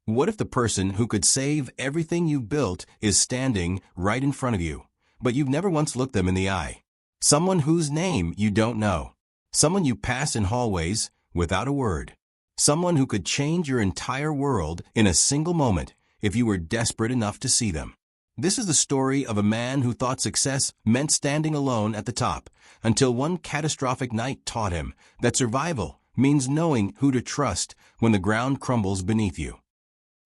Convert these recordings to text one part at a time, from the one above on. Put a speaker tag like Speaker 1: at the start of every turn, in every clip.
Speaker 1: What if the person who could save everything you've built is standing right in front of you, but you've never once looked them in the eye? Someone whose name you don't know. Someone you pass in hallways without a word. Someone who could change your entire world in a single moment if you were desperate enough to see them. This is the story of a man who thought success meant standing alone at the top, until one catastrophic night taught him that survival means knowing who to trust when the ground crumbles beneath you.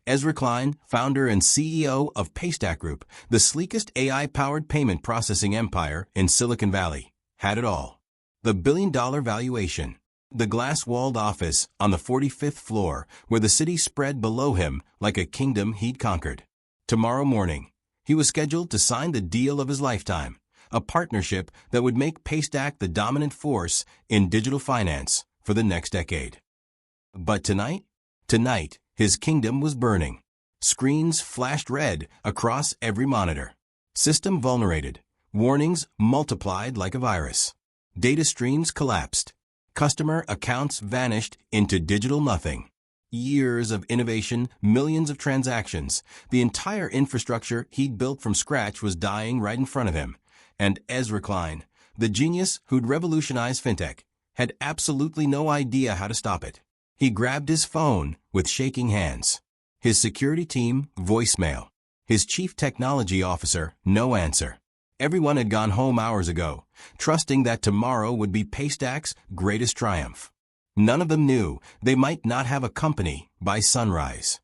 Speaker 1: Ezra Klein, founder and CEO of Paystack Group, the sleekest AI-powered payment processing empire in Silicon Valley, had it all. The billion-dollar valuation. The glass-walled office on the 45th floor where the city spread below him like a kingdom he'd conquered. Tomorrow morning, he was scheduled to sign the deal of his lifetime, a partnership that would make Paystack the dominant force in digital finance for the next decade. But tonight, his kingdom was burning. Screens flashed red across every monitor. System vulnerated. Warnings multiplied like a virus. Data streams collapsed. Customer accounts vanished into digital nothing. Years of innovation, millions of transactions. The entire infrastructure he'd built from scratch was dying right in front of him. And Ezra Klein, the genius who'd revolutionized fintech, had absolutely no idea how to stop it. He grabbed his phone with shaking hands. His security team, voicemail. His chief technology officer, no answer. Everyone had gone home hours ago, trusting that tomorrow would be Paystack's greatest triumph. None of them knew they might not have a company by sunrise.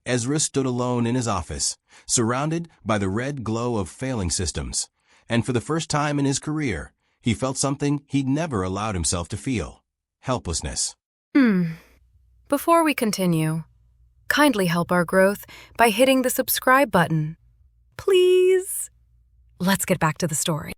Speaker 1: Ezra stood alone in his office, surrounded by the red glow of failing systems. And for the first time in his career, he felt something he'd never allowed himself to feel: helplessness.
Speaker 2: Before we continue, kindly help our growth by hitting the subscribe button. Please. Let's get back to the story.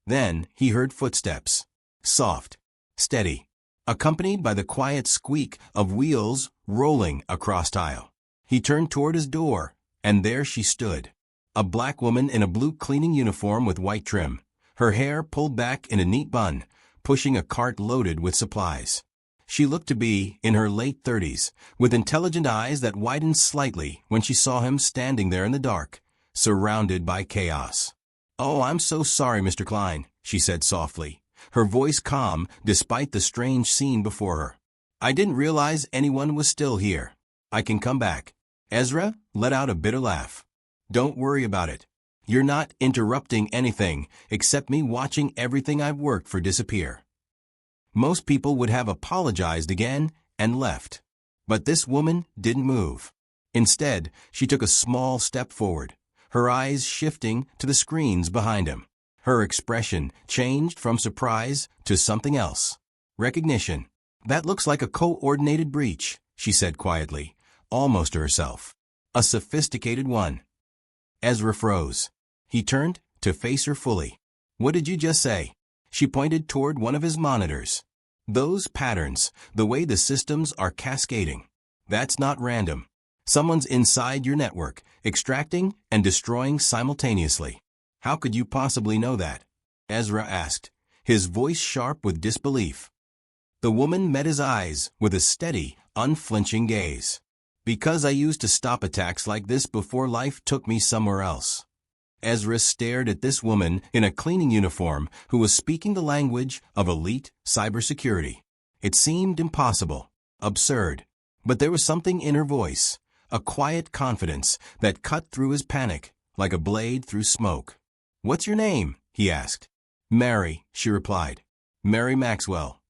Speaker 1: Then he heard footsteps. Soft, steady, accompanied by the quiet squeak of wheels rolling across tile. He turned toward his door, and there she stood. A black woman in a blue cleaning uniform with white trim, her hair pulled back in a neat bun, pushing a cart loaded with supplies. She looked to be in her late 30s, with intelligent eyes that widened slightly when she saw him standing there in the dark, surrounded by chaos. "Oh, I'm so sorry, Mr. Klein," she said softly, her voice calm despite the strange scene before her. "I didn't realize anyone was still here. I can come back." Ezra let out a bitter laugh. "Don't worry about it. You're not interrupting anything except me watching everything I've worked for disappear." Most people would have apologized again and left. But this woman didn't move. Instead, she took a small step forward, her eyes shifting to the screens behind him. Her expression changed from surprise to something else. Recognition. "That looks like a coordinated breach," she said quietly, almost to herself. "A sophisticated one." Ezra froze. He turned to face her fully. "What did you just say?" She pointed toward one of his monitors. "Those patterns, the way the systems are cascading. That's not random. Someone's inside your network, extracting and destroying simultaneously." "How could you possibly know that?" Ezra asked, his voice sharp with disbelief. The woman met his eyes with a steady, unflinching gaze. "Because I used to stop attacks like this before life took me somewhere else." Ezra stared at this woman in a cleaning uniform who was speaking the language of elite cybersecurity. It seemed impossible, absurd, but there was something in her voice, a quiet confidence that cut through his panic like a blade through smoke. "What's your name?" he asked. "Mary," she replied. "Mary Maxwell."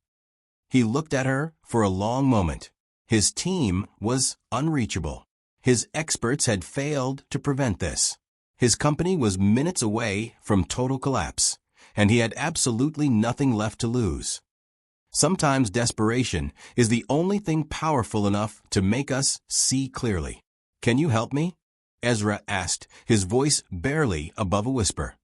Speaker 1: He looked at her for a long moment. His team was unreachable. His experts had failed to prevent this. His company was minutes away from total collapse, and he had absolutely nothing left to lose. Sometimes desperation is the only thing powerful enough to make us see clearly. "Can you help me?" Ezra asked, his voice barely above a whisper.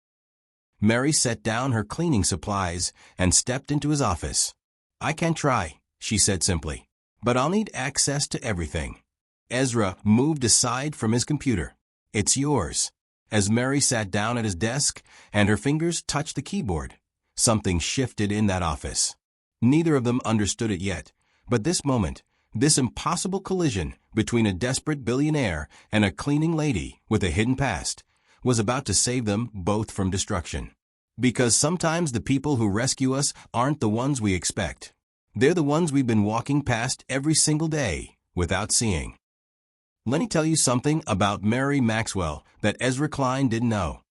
Speaker 1: Mary set down her cleaning supplies and stepped into his office. "I can try," she said simply, "but I'll need access to everything." Ezra moved aside from his computer. "It's yours." As Mary sat down at his desk and her fingers touched the keyboard, something shifted in that office. Neither of them understood it yet, but this moment This impossible collision between a desperate billionaire and a cleaning lady with a hidden past was about to save them both from destruction. Because sometimes the people who rescue us aren't the ones we expect. They're the ones we've been walking past every single day without seeing. Let me tell you something about Mary Maxwell that Ezra Klein didn't know.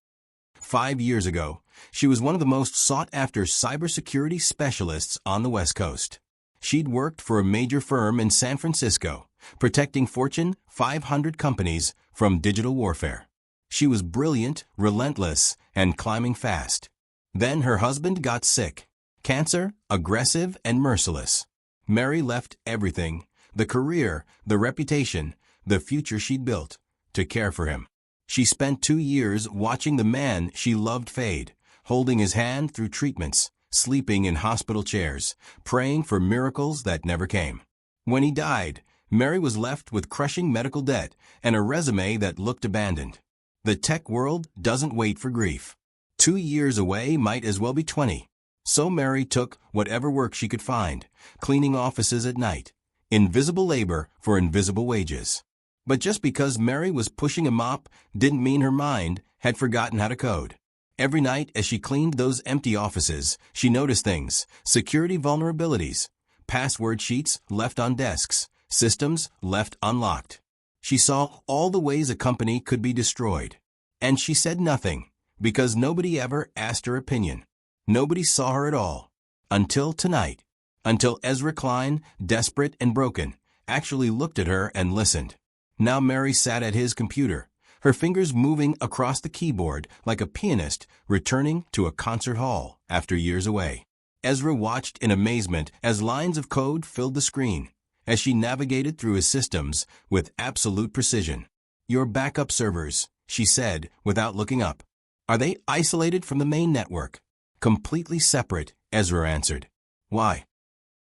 Speaker 1: 5 years ago, she was one of the most sought-after cybersecurity specialists on the West Coast. She'd worked for a major firm in San Francisco, protecting Fortune 500 companies from digital warfare. She was brilliant, relentless, and climbing fast. Then her husband got sick. Cancer, aggressive, and merciless. Mary left everything, the career, the reputation, the future she'd built, to care for him. She spent 2 years watching the man she loved fade, holding his hand through treatments, sleeping in hospital chairs, praying for miracles that never came. When he died, Mary was left with crushing medical debt and a resume that looked abandoned. The tech world doesn't wait for grief. 2 years away might as well be 20. So Mary took whatever work she could find, cleaning offices at night, invisible labor for invisible wages. But just because Mary was pushing a mop didn't mean her mind had forgotten how to code. Every night as she cleaned those empty offices, she noticed things, security vulnerabilities, password sheets left on desks, systems left unlocked. She saw all the ways a company could be destroyed. And she said nothing, because nobody ever asked her opinion. Nobody saw her at all. Until tonight. Until Ezra Klein, desperate and broken, actually looked at her and listened. Now Mary sat at his computer, her fingers moving across the keyboard like a pianist returning to a concert hall after years away. Ezra watched in amazement as lines of code filled the screen, as she navigated through his systems with absolute precision. "Your backup servers," she said without looking up. "Are they isolated from the main network?" "Completely separate," Ezra answered. "Why?"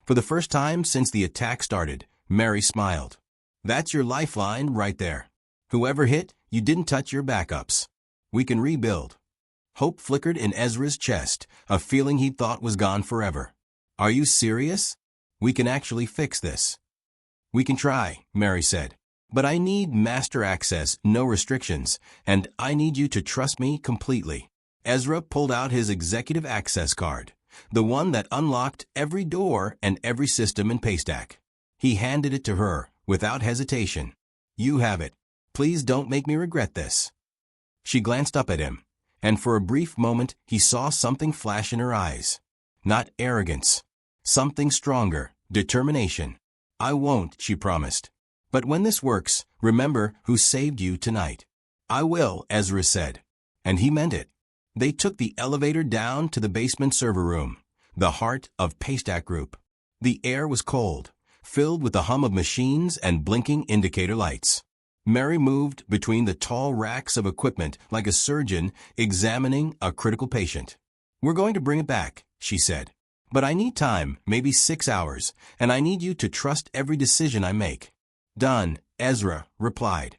Speaker 1: For the first time since the attack started, Mary smiled. "That's your lifeline right there. Whoever hit, you didn't touch your backups. We can rebuild." Hope flickered in Ezra's chest, a feeling he thought was gone forever. "Are you serious? We can actually fix this." "We can try," Mary said. "But I need master access, no restrictions, and I need you to trust me completely." Ezra pulled out his executive access card, the one that unlocked every door and every system in Paystack. He handed it to her, without hesitation. "You have it. Please don't make me regret this." She glanced up at him, and for a brief moment he saw something flash in her eyes. Not arrogance. Something stronger, determination. "I won't," she promised. "But when this works, remember who saved you tonight." "I will," Ezra said. And he meant it. They took the elevator down to the basement server room, the heart of Paystack Group. The air was cold, filled with the hum of machines and blinking indicator lights. Mary moved between the tall racks of equipment like a surgeon examining a critical patient. "We're going to bring it back," she said. "But I need time, maybe 6 hours, and I need you to trust every decision I make." "Done," Ezra replied.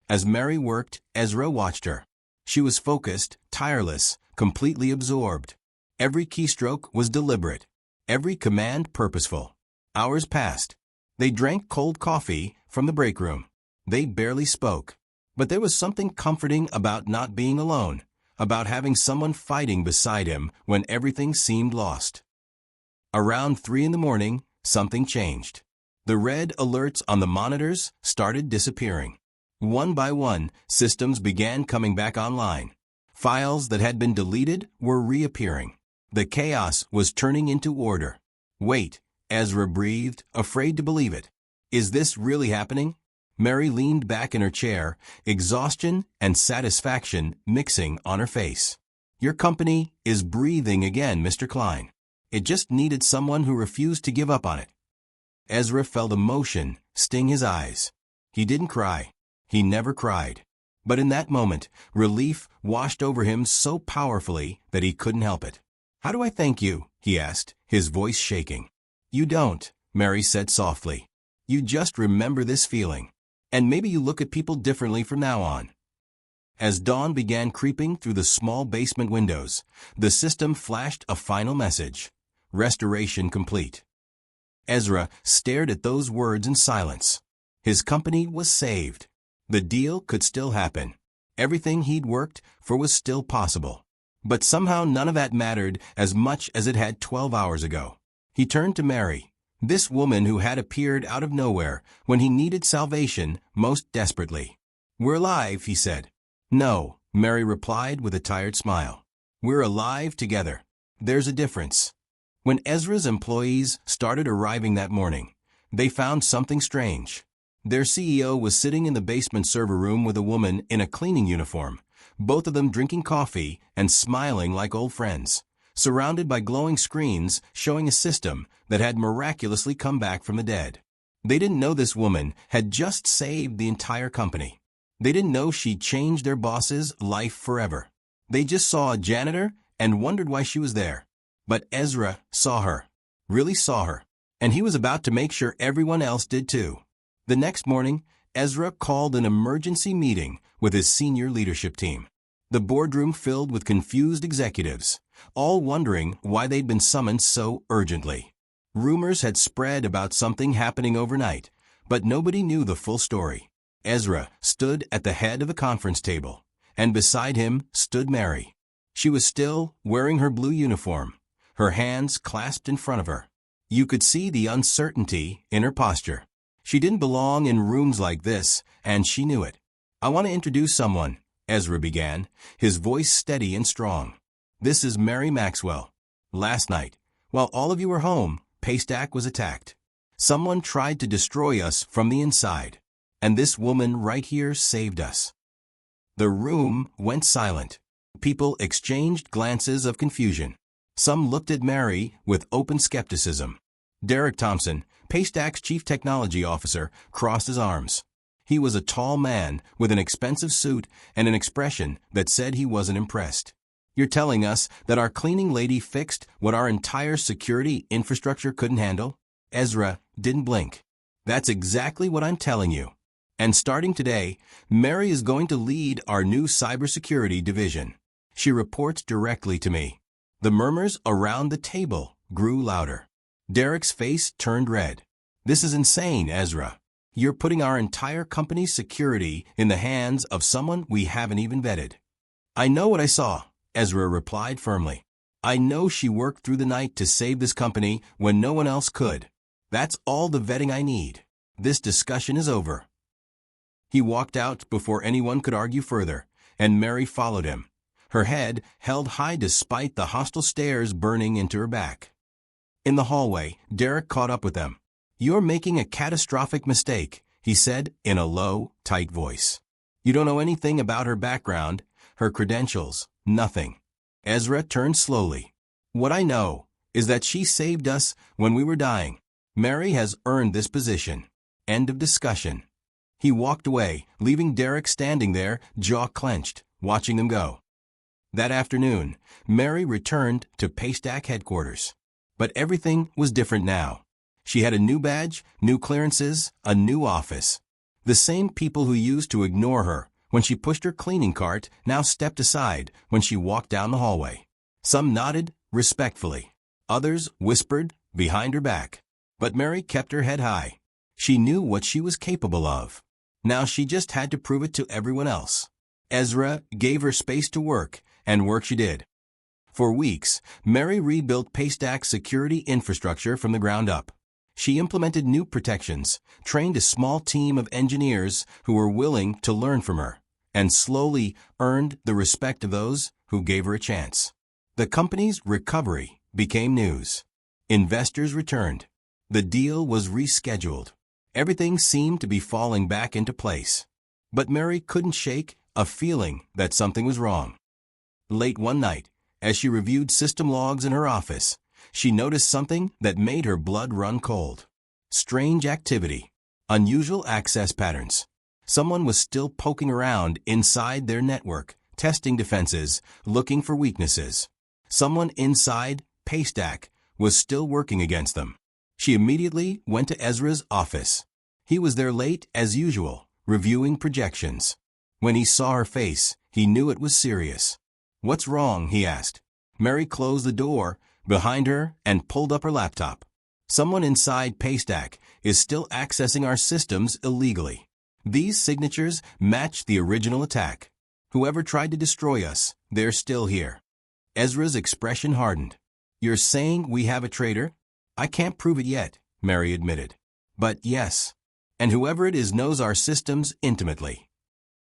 Speaker 1: As Mary worked, Ezra watched her. She was focused, tireless, completely absorbed. Every keystroke was deliberate, every command purposeful. Hours passed. They drank cold coffee from the break room. They barely spoke. But there was something comforting about not being alone, about having someone fighting beside him when everything seemed lost. Around 3 in the morning, something changed. The red alerts on the monitors started disappearing. One by one, systems began coming back online. Files that had been deleted were reappearing. The chaos was turning into order. "Wait," Ezra breathed, afraid to believe it. "Is this really happening?" Mary leaned back in her chair, exhaustion and satisfaction mixing on her face. "Your company is breathing again, Mr. Klein. It just needed someone who refused to give up on it." Ezra felt emotion sting his eyes. He didn't cry. He never cried. But in that moment, relief washed over him so powerfully that he couldn't help it. "How do I thank you?" he asked, his voice shaking. "You don't," Mary said softly. "You just remember this feeling. And maybe you look at people differently from now on." As dawn began creeping through the small basement windows, the system flashed a final message. Restoration complete. Ezra stared at those words in silence. His company was saved. The deal could still happen. Everything he'd worked for was still possible. But somehow none of that mattered as much as it had 12 hours ago. He turned to Mary, this woman who had appeared out of nowhere when he needed salvation most desperately. "We're alive," he said. "No," Mary replied with a tired smile. "We're alive together. There's a difference." When Ezra's employees started arriving that morning, they found something strange. Their CEO was sitting in the basement server room with a woman in a cleaning uniform, both of them drinking coffee and smiling like old friends, surrounded by glowing screens showing a system that had miraculously come back from the dead. They didn't know this woman had just saved the entire company. They didn't know she'd changed their boss's life forever. They just saw a janitor and wondered why she was there. But Ezra saw her, really saw her, and he was about to make sure everyone else did too. The next morning, Ezra called an emergency meeting with his senior leadership team. The boardroom filled with confused executives, all wondering why they'd been summoned so urgently. Rumors had spread about something happening overnight, but nobody knew the full story. Ezra stood at the head of the conference table, and beside him stood Mary. She was still wearing her blue uniform, her hands clasped in front of her. You could see the uncertainty in her posture. She didn't belong in rooms like this, and she knew it. "I want to introduce someone," Ezra began, his voice steady and strong. "This is Mary Maxwell. Last night, while all of you were home, Paystack was attacked. Someone tried to destroy us from the inside, and this woman right here saved us." The room went silent. People exchanged glances of confusion. Some looked at Mary with open skepticism. Derek Thompson, Paystack's chief technology officer, crossed his arms. He was a tall man with an expensive suit and an expression that said he wasn't impressed. "You're telling us that our cleaning lady fixed what our entire security infrastructure couldn't handle?" Ezra didn't blink. "That's exactly what I'm telling you. And starting today, Mary is going to lead our new cybersecurity division. She reports directly to me." The murmurs around the table grew louder. Derek's face turned red. "This is insane, Ezra. You're putting our entire company's security in the hands of someone we haven't even vetted." "I know what I saw," Ezra replied firmly. "I know she worked through the night to save this company when no one else could. That's all the vetting I need. This discussion is over." He walked out before anyone could argue further, and Mary followed him, her head held high despite the hostile stares burning into her back. In the hallway, Derek caught up with them. "You're making a catastrophic mistake," he said in a low, tight voice. "You don't know anything about her background, her credentials, nothing." Ezra turned slowly. "What I know is that she saved us when we were dying. Mary has earned this position. End of discussion." He walked away, leaving Derek standing there, jaw clenched, watching them go. That afternoon, Mary returned to Paystack headquarters. But everything was different now. She had a new badge, new clearances, a new office. The same people who used to ignore her when she pushed her cleaning cart now stepped aside when she walked down the hallway. Some nodded respectfully. Others whispered behind her back. But Mary kept her head high. She knew what she was capable of. Now she just had to prove it to everyone else. Ezra gave her space to work, and work she did. For weeks, Mary rebuilt Paystack's security infrastructure from the ground up. She implemented new protections, trained a small team of engineers who were willing to learn from her, and slowly earned the respect of those who gave her a chance. The company's recovery became news. Investors returned. The deal was rescheduled. Everything seemed to be falling back into place. But Mary couldn't shake a feeling that something was wrong. Late one night, as she reviewed system logs in her office, she noticed something that made her blood run cold. Strange activity, unusual access patterns. Someone was still poking around inside their network, testing defenses, looking for weaknesses. Someone inside Paystack was still working against them. She immediately went to Ezra's office. He was there late as usual, reviewing projections. When he saw her face, he knew it was serious. "What's wrong?" he asked. Mary closed the door behind her and pulled up her laptop. Someone inside Paystack is still accessing our systems illegally. These signatures match the original attack. Whoever tried to destroy us, they're still here." Ezra's expression hardened. "You're saying we have a traitor?" "I can't prove it yet," Mary admitted. "But yes. And whoever it is knows our systems intimately."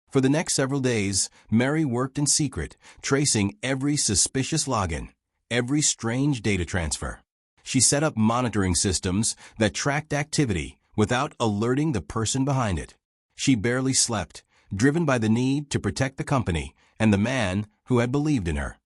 Speaker 1: For the next several days, Mary worked in secret, tracing every suspicious login, every strange data transfer. She set up monitoring systems that tracked activity without alerting the person behind it. She barely slept, driven by the need to protect the company and the man who had believed in her.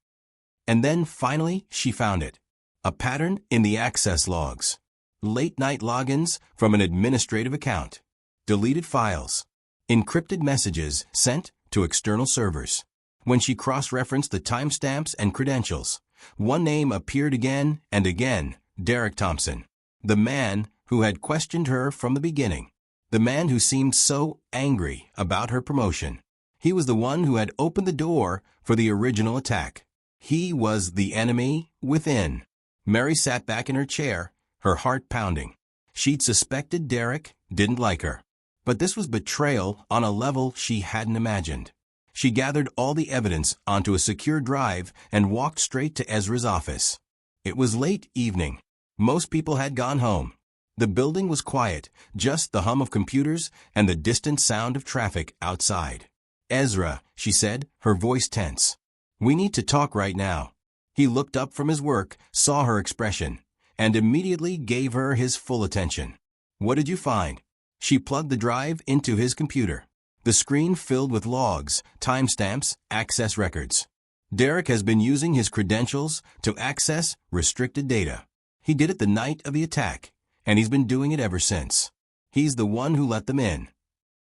Speaker 1: And then finally she found it. A pattern in the access logs. Late-night logins from an administrative account. Deleted files. Encrypted messages sent to external servers. When she cross-referenced the timestamps and credentials, one name appeared again and again: Derek Thompson. The man who had questioned her from the beginning. The man who seemed so angry about her promotion. He was the one who had opened the door for the original attack. He was the enemy within. Mary sat back in her chair, her heart pounding. She'd suspected Derek didn't like her. But this was betrayal on a level she hadn't imagined. She gathered all the evidence onto a secure drive and walked straight to Ezra's office. It was late evening. Most people had gone home. The building was quiet, just the hum of computers and the distant sound of traffic outside. "Ezra," she said, her voice tense. "We need to talk right now." He looked up from his work, saw her expression, and immediately gave her his full attention. "What did you find?" She plugged the drive into his computer. The screen filled with logs, timestamps, access records. Derek has been using his credentials to access restricted data. He did it the night of the attack, and he's been doing it ever since. He's the one who let them in.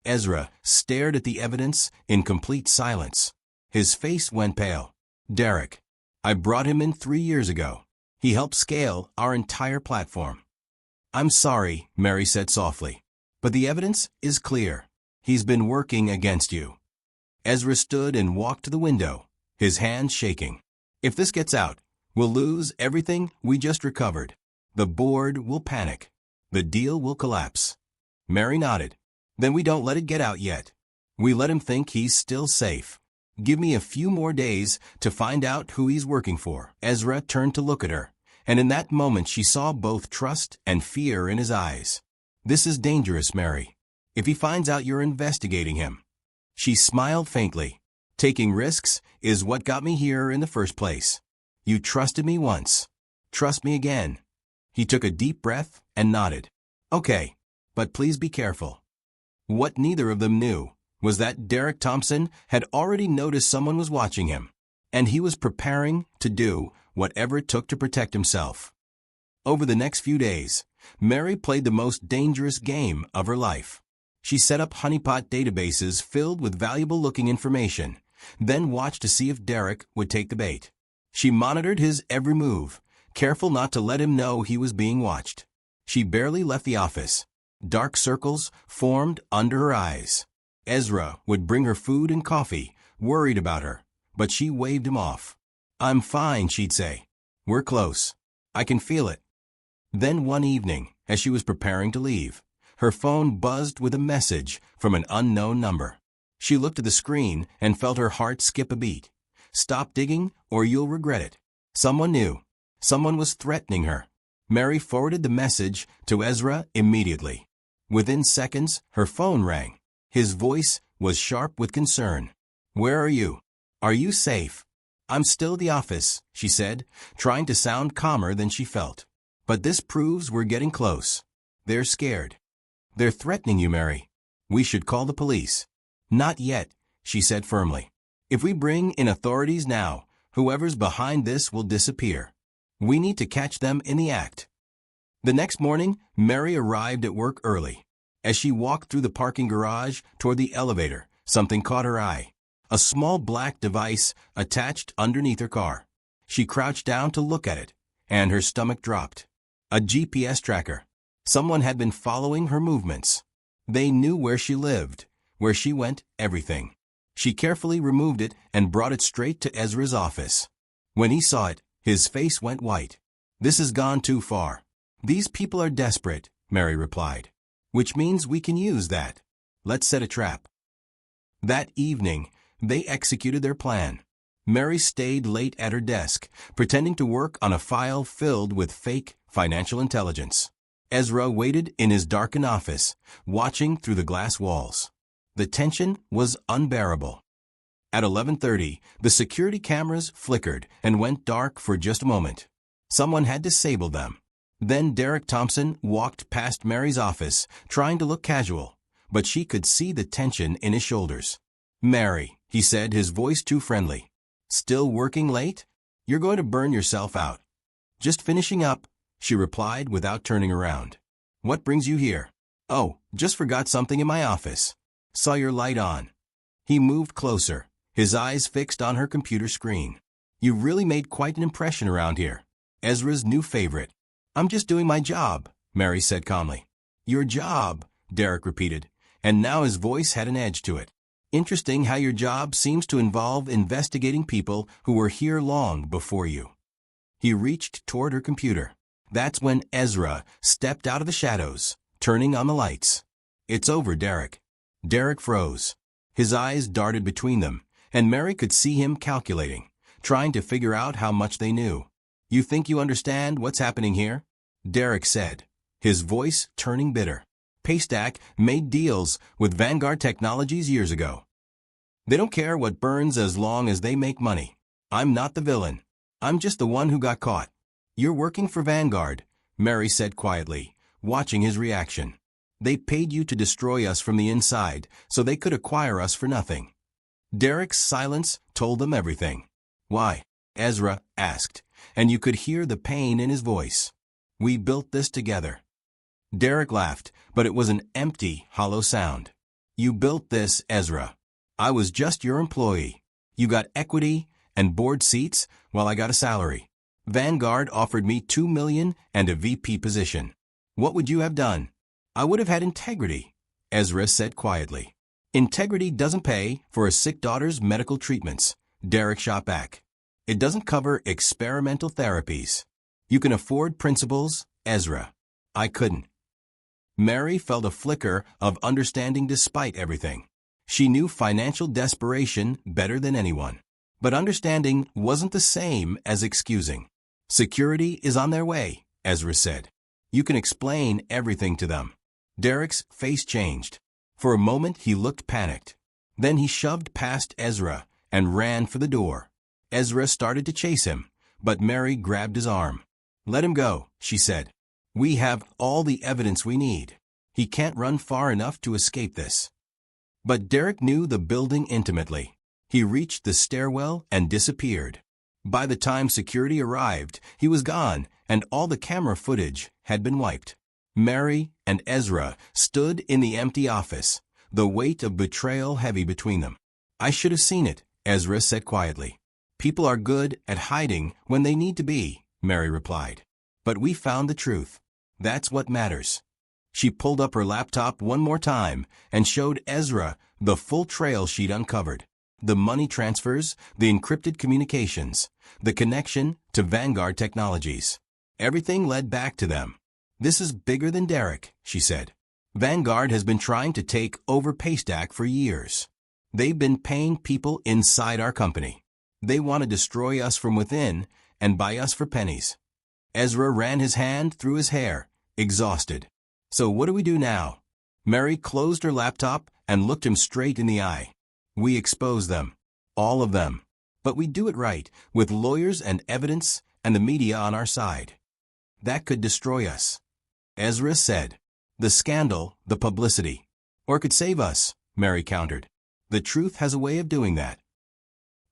Speaker 1: Ezra stared at the evidence in complete silence. His face went pale. "Derek. I brought him in 3 years ago. He helped scale our entire platform." "I'm sorry," Mary said softly, "but the evidence is clear. He's been working against you." Ezra stood and walked to the window, his hands shaking. "If this gets out, we'll lose everything we just recovered. The board will panic. The deal will collapse." Mary nodded. "Then we don't let it get out yet. We let him think he's still safe. Give me a few more days to find out who he's working for." Ezra turned to look at her, and in that moment she saw both trust and fear in his eyes. "This is dangerous, Mary. If he finds out you're investigating him." She smiled faintly. "Taking risks is what got me here in the first place. You trusted me once. Trust me again." He took a deep breath and nodded. "Okay, but please be careful." What neither of them knew was that Derek Thompson had already noticed someone was watching him, and he was preparing to do whatever it took to protect himself. Over the next few days, Mary played the most dangerous game of her life. She set up honeypot databases filled with valuable-looking information, then watched to see if Derek would take the bait. She monitored his every move, careful not to let him know he was being watched. She barely left the office. Dark circles formed under her eyes. Ezra would bring her food and coffee, worried about her, but she waved him off. "I'm fine," she'd say. "We're close. I can feel it." Then one evening, as she was preparing to leave, her phone buzzed with a message from an unknown number. She looked at the screen and felt her heart skip a beat. "Stop digging or you'll regret it." Someone knew. Someone was threatening her. Mary forwarded the message to Ezra immediately. Within seconds, her phone rang. His voice was sharp with concern. "Where are you? Are you safe?" "I'm still at the office," she said, trying to sound calmer than she felt. "But this proves we're getting close. They're scared." "They're threatening you, Mary. We should call the police." "Not yet," she said firmly. "If we bring in authorities now, whoever's behind this will disappear. We need to catch them in the act." The next morning, Mary arrived at work early. As she walked through the parking garage toward the elevator, something caught her eye. A small black device attached underneath her car. She crouched down to look at it, and her stomach dropped. A GPS tracker. Someone had been following her movements. They knew where she lived, where she went, everything. She carefully removed it and brought it straight to Ezra's office. When he saw it, his face went white. "This has gone too far." These people are desperate, Mary replied. Which means we can use that. Let's set a trap. That evening, they executed their plan. Mary stayed late at her desk, pretending to work on a file filled with fake financial intelligence. Ezra waited in his darkened office, watching through the glass walls. The tension was unbearable. At 11:30, the security cameras flickered and went dark for just a moment. Someone had disabled them. Then Derek Thompson walked past Mary's office, trying to look casual, but she could see the tension in his shoulders. "Mary," he said, his voice too friendly. "Still working late? You're going to burn yourself out." "Just finishing up," she replied without turning around. "What brings you here?" "Oh, just forgot something in my office. Saw your light on." He moved closer, his eyes fixed on her computer screen. "You really made quite an impression around here." Ezra's new favorite. "I'm just doing my job," Mary said calmly. "Your job," Derek repeated, and now his voice had an edge to it. "Interesting how your job seems to involve investigating people who were here long before you." He reached toward her computer. That's when Ezra stepped out of the shadows, turning on the lights. "It's over, Derek." Derek froze. His eyes darted between them, and Mary could see him calculating, trying to figure out how much they knew. "You think you understand what's happening here?" Derek said, his voice turning bitter. "Paystack made deals with Vanguard Technologies years ago. They don't care what burns as long as they make money. I'm not the villain. I'm just the one who got caught." "You're working for Vanguard," Mary said quietly, watching his reaction. "They paid you to destroy us from the inside so they could acquire us for nothing." Derek's silence told them everything. "Why?" Ezra asked, and you could hear the pain in his voice. "We built this together." Derek laughed, but it was an empty, hollow sound. "You built this, Ezra. I was just your employee. You got equity and board seats while I got a salary. Vanguard offered me $2 million and a VP position. What would you have done?" "I would have had integrity," Ezra said quietly. "Integrity doesn't pay for a sick daughter's medical treatments," Derek shot back. "It doesn't cover experimental therapies. You can afford principles, Ezra. I couldn't." Mary felt a flicker of understanding despite everything. She knew financial desperation better than anyone. But understanding wasn't the same as excusing. "Security is on their way," Ezra said. "You can explain everything to them." Derek's face changed. For a moment he looked panicked. Then he shoved past Ezra and ran for the door. Ezra started to chase him, but Mary grabbed his arm. "Let him go," she said. "We have all the evidence we need. He can't run far enough to escape this." But Derek knew the building intimately. He reached the stairwell and disappeared. By the time security arrived, he was gone, and all the camera footage had been wiped. Mary and Ezra stood in the empty office, the weight of betrayal heavy between them. "I should have seen it," Ezra said quietly. "People are good at hiding when they need to be," Mary replied. "But we found the truth. That's what matters." She pulled up her laptop one more time and showed Ezra the full trail she'd uncovered. The money transfers, the encrypted communications, the connection to Vanguard Technologies. Everything led back to them. "This is bigger than Derek," she said. "Vanguard has been trying to take over Paystack for years. They've been paying people inside our company. They want to destroy us from within and buy us for pennies." Ezra ran his hand through his hair, exhausted. "So what do we do now?" Mary closed her laptop and looked him straight in the eye. "We expose them. All of them. But we do it right, with lawyers and evidence and the media on our side. That could destroy us," Ezra said. "The scandal, the publicity. Or it could save us," Mary countered. "The truth has a way of doing that."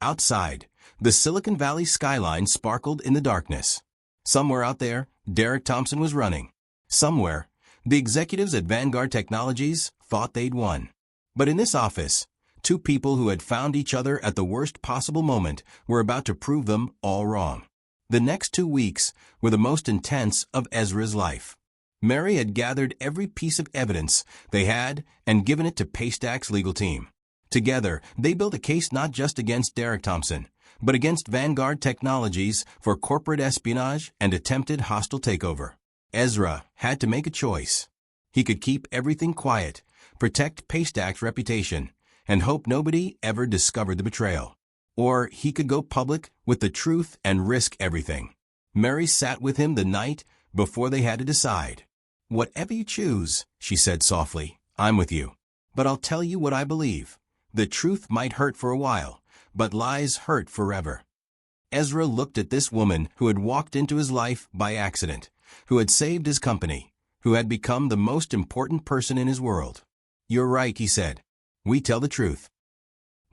Speaker 1: Outside, the Silicon Valley skyline sparkled in the darkness. Somewhere out there, Derek Thompson was running. Somewhere, the executives at Vanguard Technologies thought they'd won. But in this office, two people who had found each other at the worst possible moment were about to prove them all wrong. The next 2 weeks were the most intense of Ezra's life. Mary had gathered every piece of evidence they had and given it to Paystack's legal team. Together, they built a case not just against Derek Thompson, but against Vanguard Technologies for corporate espionage and attempted hostile takeover. Ezra had to make a choice. He could keep everything quiet, protect Paystack's reputation, and hope nobody ever discovered the betrayal. Or he could go public with the truth and risk everything. Mary sat with him the night before they had to decide. "Whatever you choose," she said softly, "I'm with you. But I'll tell you what I believe. The truth might hurt for a while, but lies hurt forever." Ezra looked at this woman who had walked into his life by accident, who had saved his company, who had become the most important person in his world. "You're right," he said. "We tell the truth."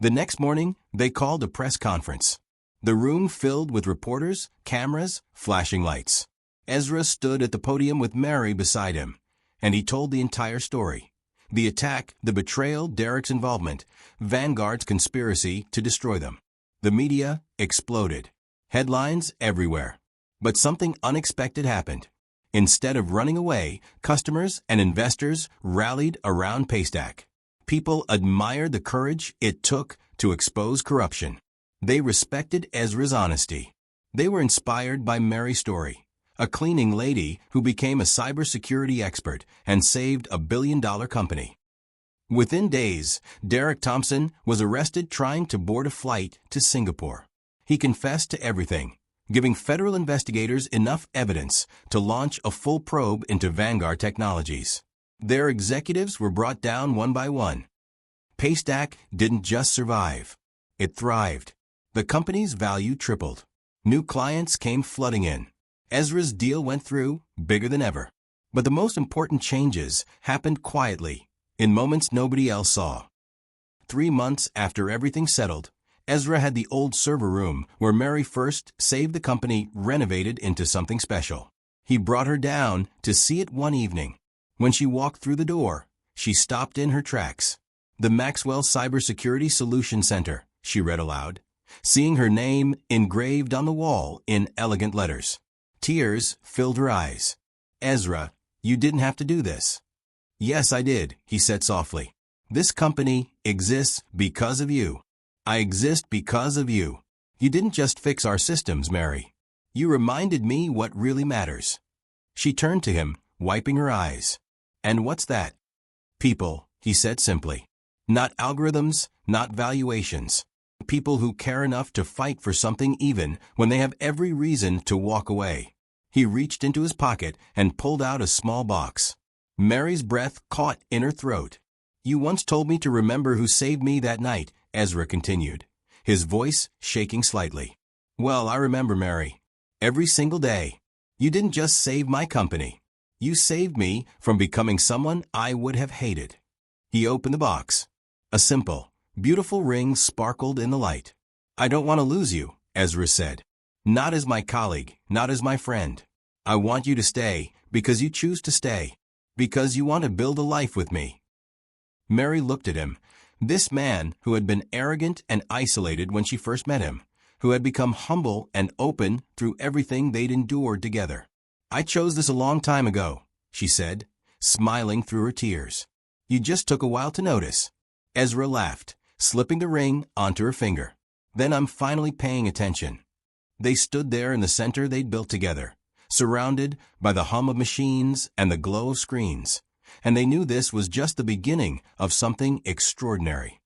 Speaker 1: The next morning, they called a press conference. The room filled with reporters, cameras, flashing lights. Ezra stood at the podium with Mary beside him, and he told the entire story. The attack, the betrayal, Derek's involvement, Vanguard's conspiracy to destroy them. The media exploded. Headlines everywhere. But something unexpected happened. Instead of running away, customers and investors rallied around Paystack. People admired the courage it took to expose corruption. They respected Ezra's honesty. They were inspired by Mary's story, a cleaning lady who became a cybersecurity expert and saved a billion-dollar company. Within days, Derek Thompson was arrested trying to board a flight to Singapore. He confessed to everything, giving federal investigators enough evidence to launch a full probe into Vanguard Technologies. Their executives were brought down one by one. Paystack didn't just survive. It thrived. The company's value tripled. New clients came flooding in. Ezra's deal went through, bigger than ever. But the most important changes happened quietly, in moments nobody else saw. 3 months after everything settled, Ezra had the old server room where Mary first saved the company renovated into something special. He brought her down to see it one evening. When she walked through the door, she stopped in her tracks. "The Maxwell Cybersecurity Solution Center," she read aloud, seeing her name engraved on the wall in elegant letters. Tears filled her eyes. "Ezra, you didn't have to do this." "Yes, I did," he said softly. "This company exists because of you. I exist because of you. You didn't just fix our systems, Mary. You reminded me what really matters." She turned to him, wiping her eyes. "And what's that?" "People," he said simply. "Not algorithms, not valuations. People who care enough to fight for something even when they have every reason to walk away." He reached into his pocket and pulled out a small box. Mary's breath caught in her throat. "You once told me to remember who saved me that night," Ezra continued, his voice shaking slightly. "Well, I remember, Mary. Every single day. You didn't just save my company. You saved me from becoming someone I would have hated." He opened the box. A simple, beautiful ring sparkled in the light. "I don't want to lose you," Ezra said. "Not as my colleague, not as my friend. I want you to stay because you choose to stay, because you want to build a life with me." Mary looked at him, this man who had been arrogant and isolated when she first met him, who had become humble and open through everything they'd endured together. "I chose this a long time ago," she said, smiling through her tears. "You just took a while to notice." Ezra laughed, slipping the ring onto her finger. "Then I'm finally paying attention." They stood there in the center they'd built together, surrounded by the hum of machines and the glow of screens, and they knew this was just the beginning of something extraordinary.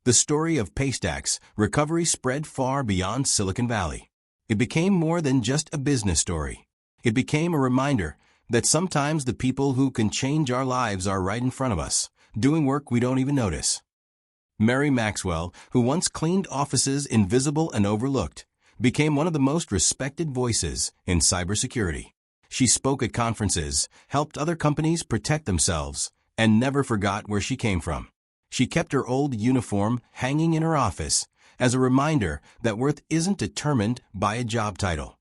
Speaker 1: The story of Paystack's recovery spread far beyond Silicon Valley. It became more than just a business story. It became a reminder that sometimes the people who can change our lives are right in front of us, doing work we don't even notice. Mary Maxwell, who once cleaned offices invisible and overlooked, became one of the most respected voices in cybersecurity. She spoke at conferences, helped other companies protect themselves, and never forgot where she came from. She kept her old uniform hanging in her office as a reminder that worth isn't determined by a job title.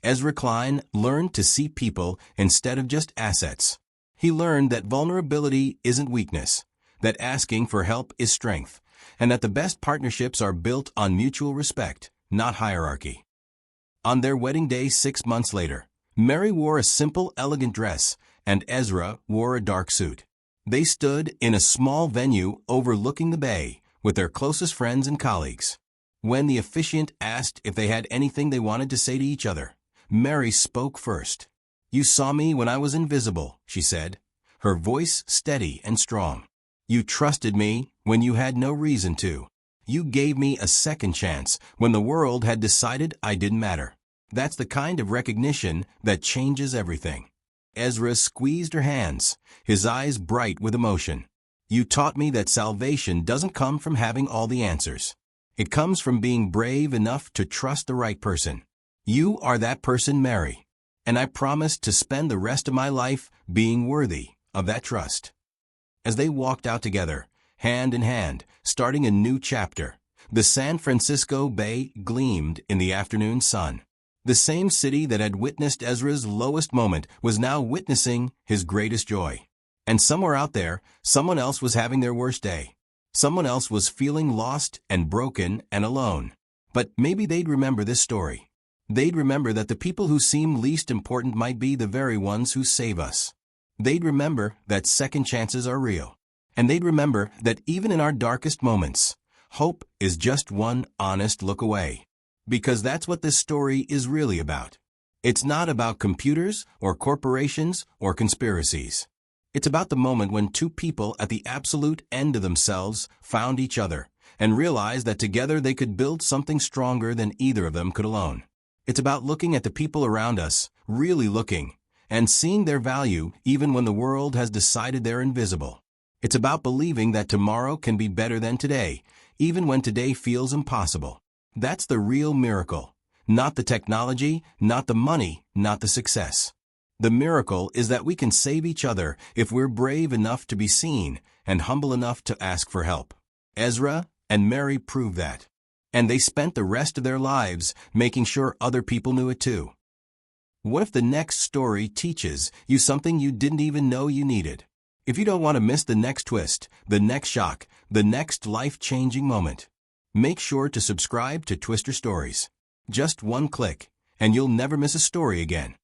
Speaker 1: Ezra Klein learned to see people instead of just assets. He learned that vulnerability isn't weakness, that asking for help is strength, and that the best partnerships are built on mutual respect, not hierarchy. On their wedding day 6 months later, Mary wore a simple, elegant dress, and Ezra wore a dark suit. They stood in a small venue overlooking the bay with their closest friends and colleagues. When the officiant asked if they had anything they wanted to say to each other, Mary spoke first. You saw me when I was invisible, she said, her voice steady and strong. You trusted me when you had no reason to. You gave me a second chance when the world had decided I didn't matter. That's the kind of recognition that changes everything. Ezra squeezed her hands, his eyes bright with emotion. You taught me that salvation doesn't come from having all the answers. It comes from being brave enough to trust the right person. You are that person, Mary. And I promise to spend the rest of my life being worthy of that trust. As they walked out together, hand in hand, starting a new chapter, the San Francisco Bay gleamed in the afternoon sun. The same city that had witnessed Ezra's lowest moment was now witnessing his greatest joy. And somewhere out there, someone else was having their worst day. Someone else was feeling lost and broken and alone. But maybe they'd remember this story. They'd remember that the people who seem least important might be the very ones who save us. They'd remember that second chances are real. And they'd remember that even in our darkest moments, hope is just one honest look away. Because that's what this story is really about. It's not about computers or corporations or conspiracies. It's about the moment when two people at the absolute end of themselves found each other and realized that together they could build something stronger than either of them could alone. It's about looking at the people around us, really looking, and seeing their value even when the world has decided they're invisible. It's about believing that tomorrow can be better than today, even when today feels impossible. That's the real miracle. Not the technology, not the money, not the success. The miracle is that we can save each other if we're brave enough to be seen and humble enough to ask for help. Ezra and Mary proved that. And they spent the rest of their lives making sure other people knew it too. What if the next story teaches you something you didn't even know you needed? If you don't want to miss the next twist, the next shock, the next life-changing moment, make sure to subscribe to Twister Stories. Just one click, and you'll never miss a story again.